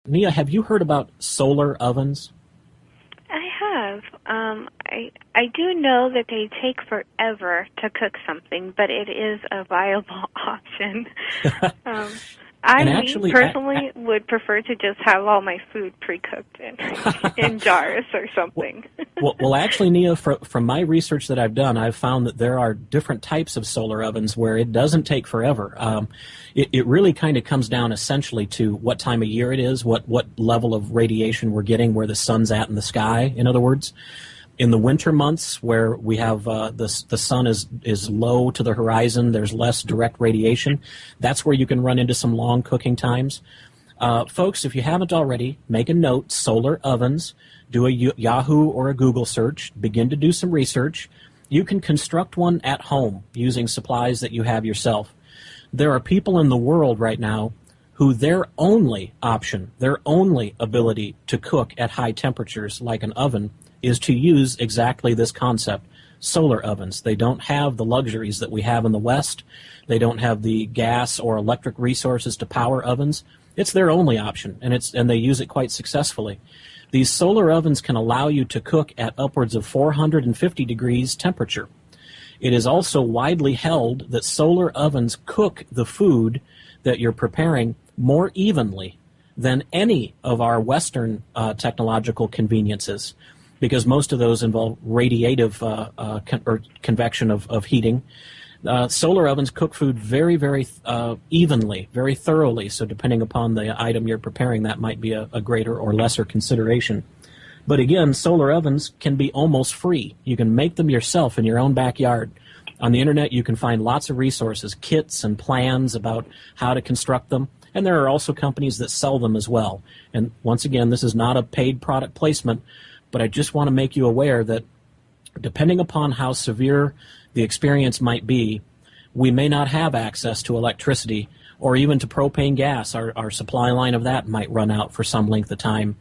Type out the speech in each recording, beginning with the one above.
Nia, have you heard about solar ovens? I have. I do know that they take forever to cook something, but it is a viable option. Um, And me actually, personally, would prefer to just have all my food pre-cooked in jars or something. well, actually, Nia, from my research that I've done, I've found that there are different types of solar ovens where it doesn't take forever. It really kind of comes down essentially to what time of year it is, what level of radiation we're getting, where the sun's at in the sky, in other words. In the winter months where we have the sun is low to the horizon, there's less direct radiation, that's where you can run into some long cooking times. Folks, if you haven't already, make a note, solar ovens, do a Yahoo or a Google search, begin to do some research. You can construct one at home using supplies that you have yourself. There are people in the world right now who their only option, their only ability to cook at high temperatures like an oven is to use exactly this concept, solar ovens. They don't have the luxuries that we have in the West. They don't have the gas or electric resources to power ovens. It's their only option, and they use it quite successfully. These solar ovens can allow you to cook at upwards of 450 degrees temperature. It is also widely held that solar ovens cook the food that you're preparing more evenly than any of our Western technological conveniences, because most of those involve radiative or convection of heating. Solar ovens cook food very, very evenly, very thoroughly, so depending upon the item you're preparing, that might be a greater or lesser consideration. But again, solar ovens can be almost free. You can make them yourself in your own backyard. On the internet, you can find lots of resources, kits and plans about how to construct them. And there are also companies that sell them as well. And once again, this is not a paid product placement, but I just want to make you aware that depending upon how severe the experience might be, we may not have access to electricity or even to propane gas. Our supply line of that might run out for some length of time.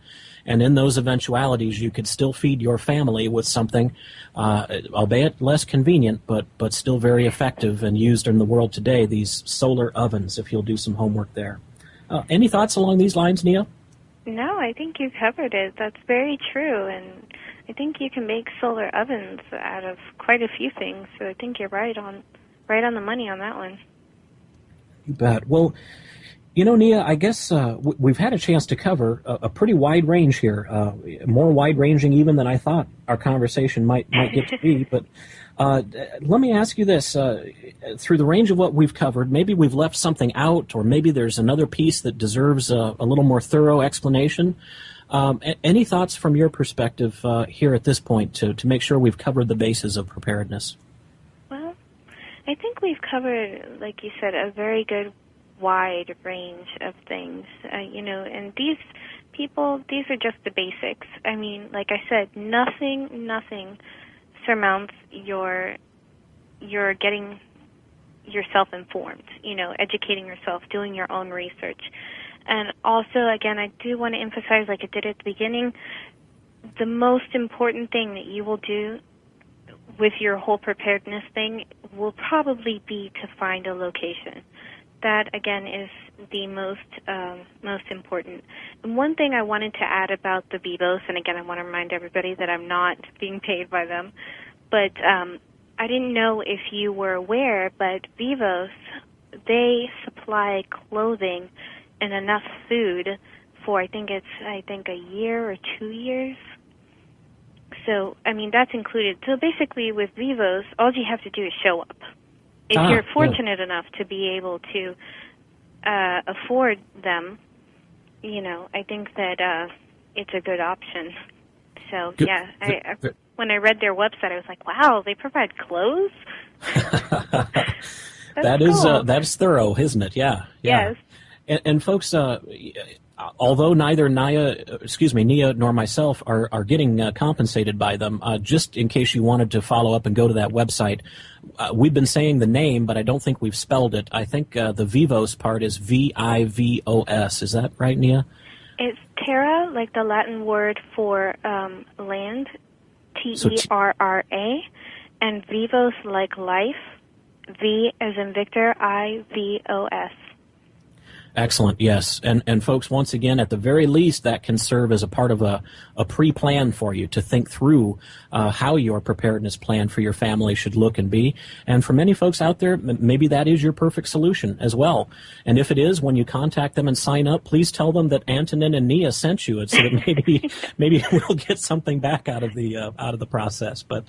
And in those eventualities, you could still feed your family with something, albeit less convenient, but still very effective and used in the world today, these solar ovens, if you'll do some homework there. Any thoughts along these lines, Nia? No, I think you covered it. That's very true, and I think you can make solar ovens out of quite a few things. So I think you're right on the money on that one. You bet. Well, you know, Nia, I guess we've had a chance to cover a pretty wide range here, more wide-ranging even than I thought our conversation might get to be. But let me ask you this. Through the range of what we've covered, maybe we've left something out, or maybe there's another piece that deserves a little more thorough explanation. Any thoughts from your perspective here at this point to make sure we've covered the bases of preparedness? Well, I think we've covered, like you said, a very good wide range of things, and these are just the basics. I mean, like I said, nothing surmounts your getting yourself informed, educating yourself, doing your own research. And also, again, I do want to emphasize, like I did at the beginning, the most important thing that you will do with your whole preparedness thing will probably be to find a location. That, again, is the most important. And one thing I wanted to add about the Vivos, and again, I want to remind everybody that I'm not being paid by them, but I didn't know if you were aware, but Vivos, they supply clothing and enough food for, I think a year or 2 years. So, I mean, that's included. So basically with Vivos, all you have to do is show up. If you're fortunate enough to be able to afford them, I think that it's a good option. So, Good. yeah, when I read their website, I was like, wow, they provide clothes? That's thorough, isn't it? Yeah. Yes. And folks, although neither Nia nor myself are getting compensated by them, just in case you wanted to follow up and go to that website, we've been saying the name, but I don't think we've spelled it. I think the Vivos part is Vivos. Is that right, Nia? It's terra, like the Latin word for land, Terra, and vivos like life, V as in Victor, Ivos. Excellent, yes. And folks, once again, at the very least, that can serve as a part of a pre-plan for you to think through how your preparedness plan for your family should look and be. And for many folks out there, maybe that is your perfect solution as well. And if it is, when you contact them and sign up, please tell them that Antonin and Nia sent you, so that maybe we'll get something back out of the process. But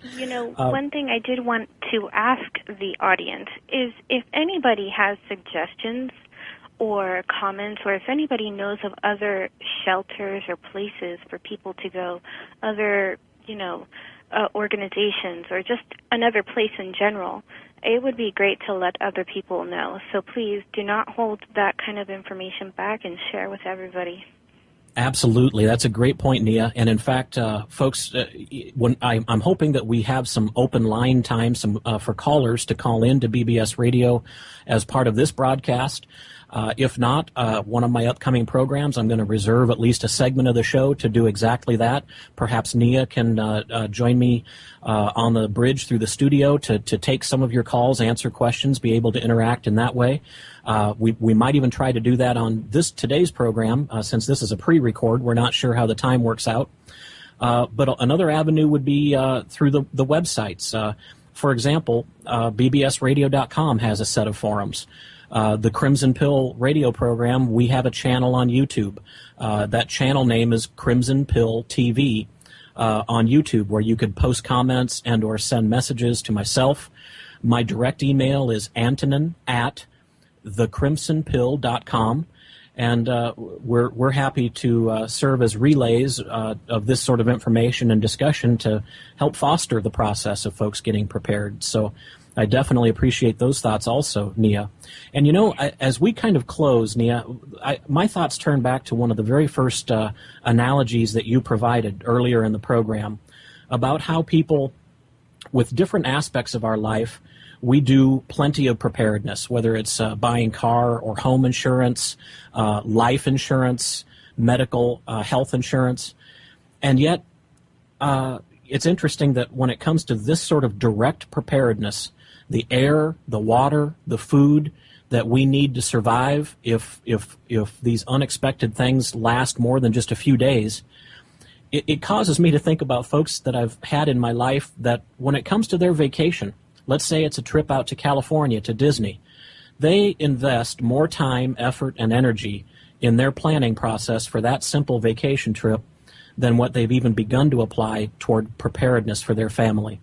one thing I did want to ask the audience is if anybody has suggestions or comments, or if anybody knows of other shelters or places for people to go, other, organizations, or just another place in general, it would be great to let other people know. So please do not hold that kind of information back and share with everybody. Absolutely. That's a great point, Nia. And in fact, folks, when I'm hoping that we have some open line time for callers to call in to BBS Radio as part of this broadcast. If not, one of my upcoming programs, I'm going to reserve at least a segment of the show to do exactly that. Perhaps Nia can join me on the bridge through the studio to take some of your calls, answer questions, be able to interact in that way. We might even try to do that on today's program, since this is a pre-record. We're not sure how the time works out. But another avenue would be through the websites. For example, bbsradio.com has a set of forums. The Crimson Pill radio program, we have a channel on YouTube. That channel name is Crimson Pill TV on YouTube, where you could post comments and or send messages to myself. My direct email is antonin@thecrimsonpill.com. And we're happy to serve as relays of this sort of information and discussion to help foster the process of folks getting prepared. So I definitely appreciate those thoughts also, Nia. And, as we kind of close, Nia, my thoughts turn back to one of the very first analogies that you provided earlier in the program about how people with different aspects of our life, we do plenty of preparedness, whether it's buying car or home insurance, life insurance, medical health insurance. And yet, it's interesting that when it comes to this sort of direct preparedness, the air, the water, the food that we need to survive if these unexpected things last more than just a few days, it causes me to think about folks that I've had in my life that when it comes to their vacation, let's say it's a trip out to California, to Disney, they invest more time, effort, and energy in their planning process for that simple vacation trip than what they've even begun to apply toward preparedness for their family.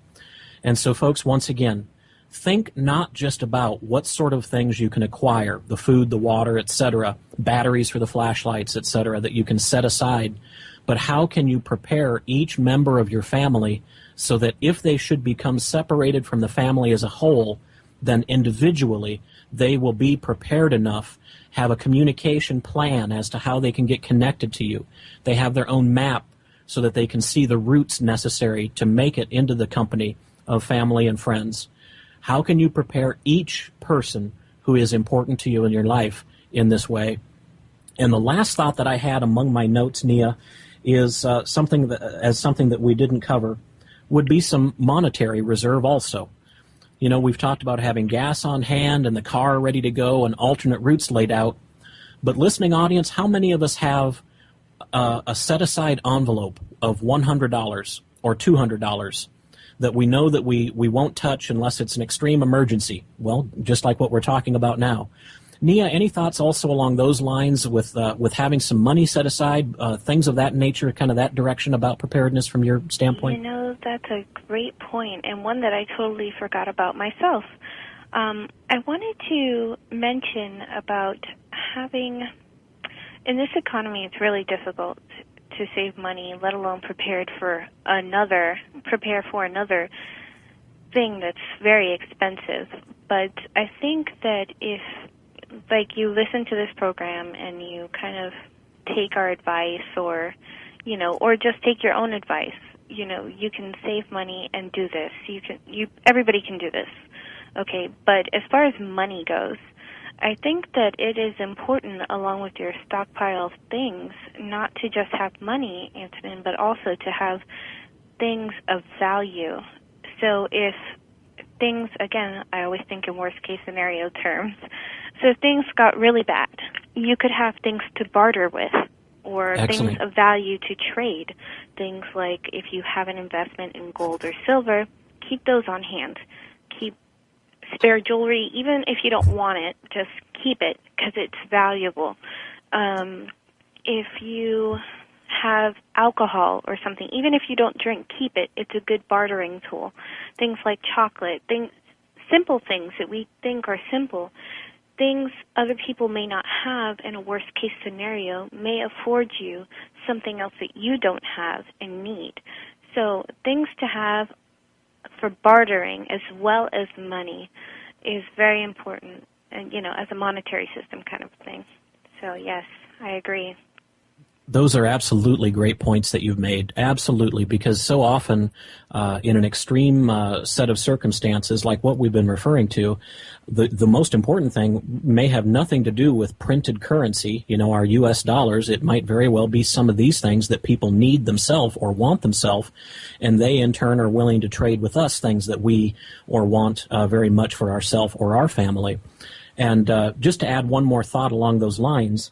And so, folks, once again, think not just about what sort of things you can acquire, the food, the water, etc., batteries for the flashlights, etc., that you can set aside, but how can you prepare each member of your family so that if they should become separated from the family as a whole, then individually they will be prepared enough, have a communication plan as to how they can get connected to you. They have their own map so that they can see the routes necessary to make it into the company of family and friends. How can you prepare each person who is important to you in your life in this way? And the last thought that I had among my notes, Nia, is something that we didn't cover, would be some monetary reserve also. We've talked about having gas on hand and the car ready to go and alternate routes laid out. But listening audience, how many of us have a set-aside envelope of $100 or $200 that we know that we won't touch unless it's an extreme emergency? Well, just like what we're talking about now. Nia, any thoughts also along those lines with having some money set aside, things of that nature, kind of that direction about preparedness from your standpoint? That's a great point, and one that I totally forgot about myself. I wanted to mention about having, in this economy, it's really difficult to save money, let alone prepare for another thing that's very expensive. But I think that if, like, you listen to this program and you kind of take our advice, or just take your own advice, you can save money and do this. Everybody can do this. Okay, but as far as money goes, I think that it is important, along with your stockpile of things, not to just have money, Antonin, but also to have things of value. So if things, again, I always think in worst case scenario terms, so if things got really bad you could have things to barter with, or Excellent. things of value to trade. Things like if you have an investment in gold or silver, keep those on hand. Keep spare jewelry, even if you don't want it, just keep it because it's valuable. If you have alcohol or something, even if you don't drink, keep it. It's a good bartering tool. Things like chocolate, simple things that we think are simple, things other people may not have in a worst-case scenario may afford you something else that you don't have and need. So things to have for bartering as well as money is very important, and as a monetary system kind of thing. So yes, I agree. Those are absolutely great points that you've made. Absolutely, because so often in an extreme set of circumstances like what we've been referring to, the most important thing may have nothing to do with printed currency, our U.S. dollars. It might very well be some of these things that people need themselves or want themselves, and they in turn are willing to trade with us things that we or want very much for ourselves or our family. And just to add one more thought along those lines,